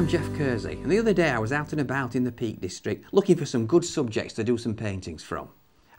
I'm Geoff Kersey, and the other day I was out and about in the Peak District looking for some good subjects to do some paintings from.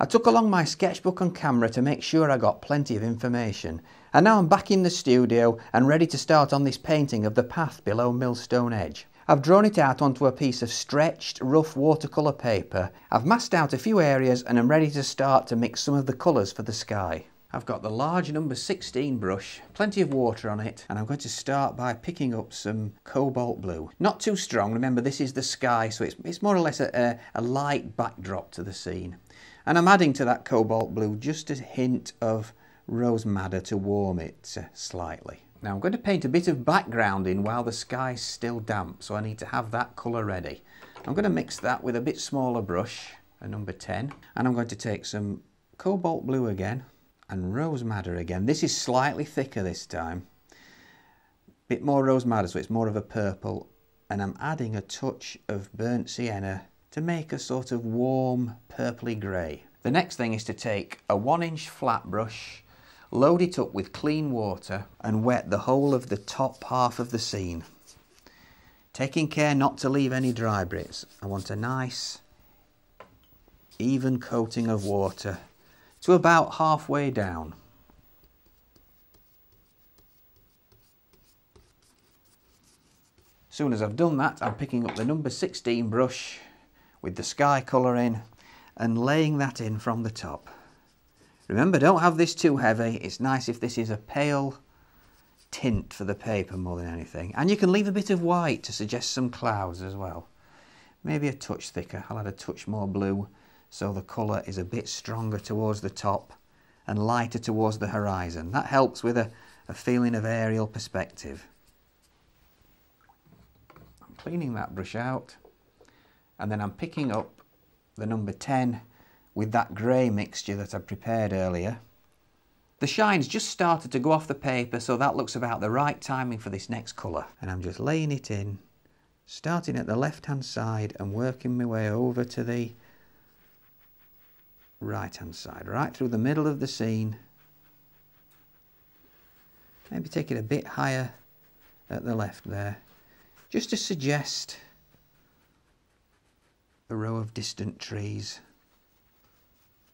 I took along my sketchbook and camera to make sure I got plenty of information, and now I'm back in the studio and ready to start on this painting of the path below Millstone Edge. I've drawn it out onto a piece of stretched, rough watercolour paper. I've masked out a few areas and I'm ready to start to mix some of the colours for the sky. I've got the large number 16 brush, plenty of water on it, and I'm going to start by picking up some cobalt blue. Not too strong, remember this is the sky, so it's more or less a light backdrop to the scene. And I'm adding to that cobalt blue just a hint of rose madder to warm it slightly. Now I'm going to paint a bit of background in while the sky's still damp, so I need to have that colour ready. I'm going to mix that with a bit smaller brush, a number 10, and I'm going to take some cobalt blue again, and rose madder again. This is slightly thicker this time. Bit more rose madder, so it's more of a purple. And I'm adding a touch of burnt sienna to make a sort of warm purpley grey. The next thing is to take a 1-inch flat brush, load it up with clean water and wet the whole of the top half of the scene. Taking care not to leave any dry bits. I want a nice even coating of water to about halfway down. As soon as I've done that, I'm picking up the number 16 brush with the sky colour in and laying that in from the top. Remember, don't have this too heavy. It's nice if this is a pale tint for the paper more than anything. And you can leave a bit of white to suggest some clouds as well. Maybe a touch thicker. I'll add a touch more blue, so the colour is a bit stronger towards the top and lighter towards the horizon. That helps with a feeling of aerial perspective. I'm cleaning that brush out, and then I'm picking up the number 10 with that grey mixture that I prepared earlier. The shine's just started to go off the paper, so that looks about the right timing for this next colour. And I'm just laying it in, starting at the left hand side and working my way over to the right hand side, right through the middle of the scene. Maybe take it a bit higher at the left there, just to suggest a row of distant trees,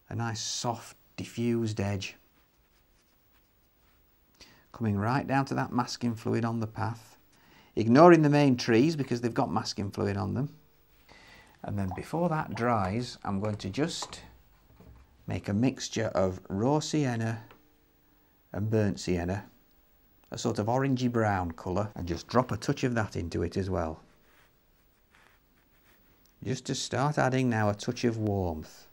a nice soft diffused edge, coming right down to that masking fluid on the path, ignoring the main trees because they've got masking fluid on them. And then before that dries, I'm going to just make a mixture of raw sienna and burnt sienna, a sort of orangey brown colour, and just drop a touch of that into it as well. Just to start adding now a touch of warmth.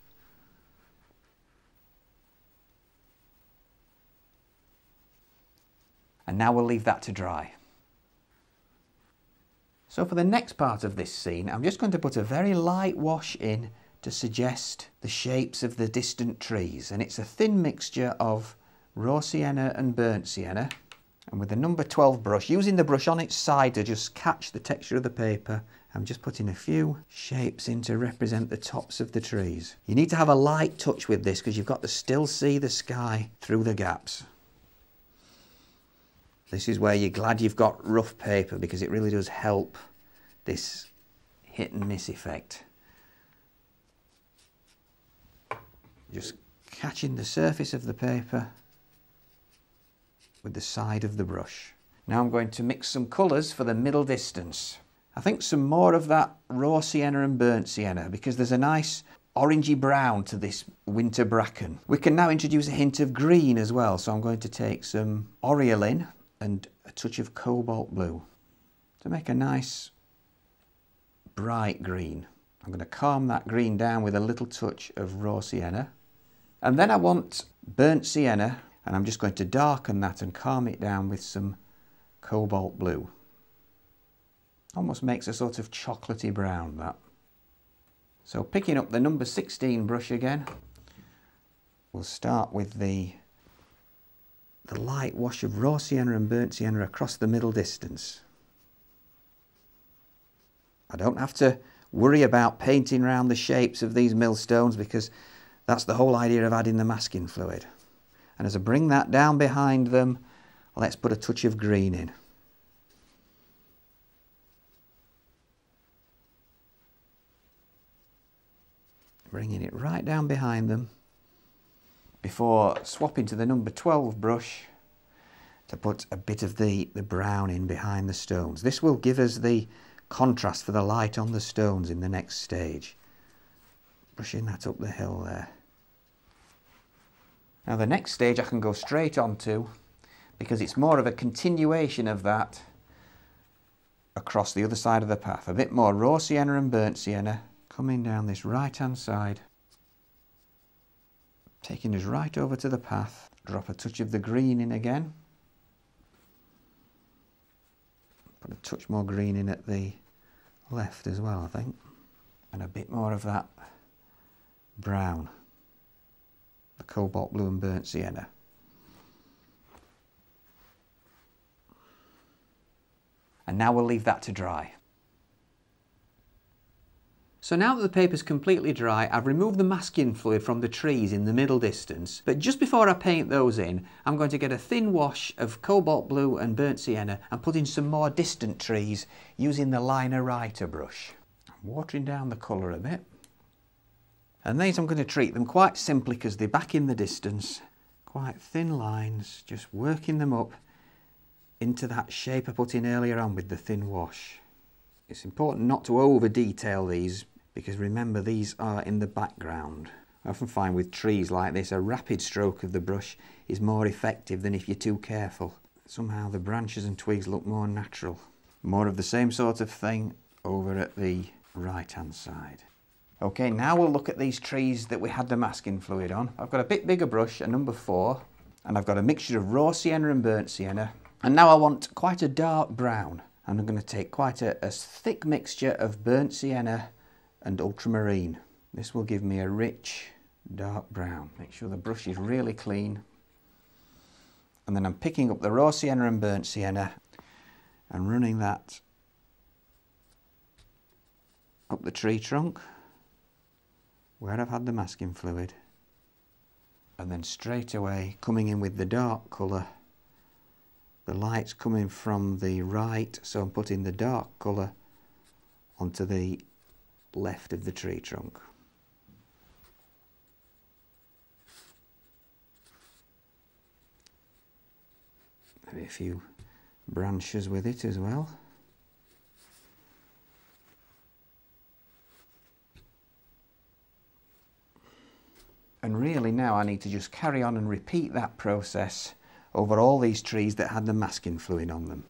And now we'll leave that to dry. So for the next part of this scene, I'm just going to put a very light wash in to suggest the shapes of the distant trees, and it's a thin mixture of raw sienna and burnt sienna, and with the number 12 brush, using the brush on its side to just catch the texture of the paper, I'm just putting a few shapes in to represent the tops of the trees. You need to have a light touch with this because you've got to still see the sky through the gaps. This is where you're glad you've got rough paper, because it really does help this hit and miss effect. Just catching the surface of the paper with the side of the brush. Now I'm going to mix some colours for the middle distance. I think some more of that raw sienna and burnt sienna, because there's a nice orangey brown to this winter bracken. We can now introduce a hint of green as well, so I'm going to take some Oriolin and a touch of cobalt blue to make a nice bright green. I'm going to calm that green down with a little touch of raw sienna. And then I want burnt sienna, and I'm just going to darken that and calm it down with some cobalt blue. Almost makes a sort of chocolatey brown, that. So picking up the number 16 brush again, we'll start with the light wash of raw sienna and burnt sienna across the middle distance. I don't have to worry about painting around the shapes of these millstones, because that's the whole idea of adding the masking fluid. And as I bring that down behind them, let's put a touch of green in. bringing it right down behind them before swapping to the number 12 brush to put a bit of the brown in behind the stones. This will give us the contrast for the light on the stones in the next stage. Brushing that up the hill there. Now the next stage I can go straight on to, because it's more of a continuation of that across the other side of the path. A bit more raw sienna and burnt sienna coming down this right hand side, taking us right over to the path. Drop a touch of the green in again. Put a touch more green in at the left as well, I think. And a bit more of that brown, the cobalt blue and burnt sienna. And now we'll leave that to dry. So now that the paper's completely dry, I've removed the masking fluid from the trees in the middle distance, but just before I paint those in, I'm going to get a thin wash of cobalt blue and burnt sienna and put in some more distant trees using the liner writer brush. I'm watering down the colour a bit. And these I'm going to treat them quite simply because they're back in the distance. Quite thin lines, just working them up into that shape I put in earlier on with the thin wash. It's important not to over detail these, because remember these are in the background. I often find with trees like this a rapid stroke of the brush is more effective than if you're too careful. Somehow the branches and twigs look more natural. More of the same sort of thing over at the right hand side. Okay, now we'll look at these trees that we had the masking fluid on. I've got a bit bigger brush, a number 4, and I've got a mixture of raw sienna and burnt sienna. And now I want quite a dark brown. And I'm going to take quite a thick mixture of burnt sienna and ultramarine. This will give me a rich dark brown. Make sure the brush is really clean. And then I'm picking up the raw sienna and burnt sienna and running that up the tree trunk where I've had the masking fluid, and then straight away coming in with the dark colour. The light's coming from the right, so I'm putting the dark colour onto the left of the tree trunk. Maybe a few branches with it as well. And really now I need to just carry on and repeat that process over all these trees that had the masking fluid on them.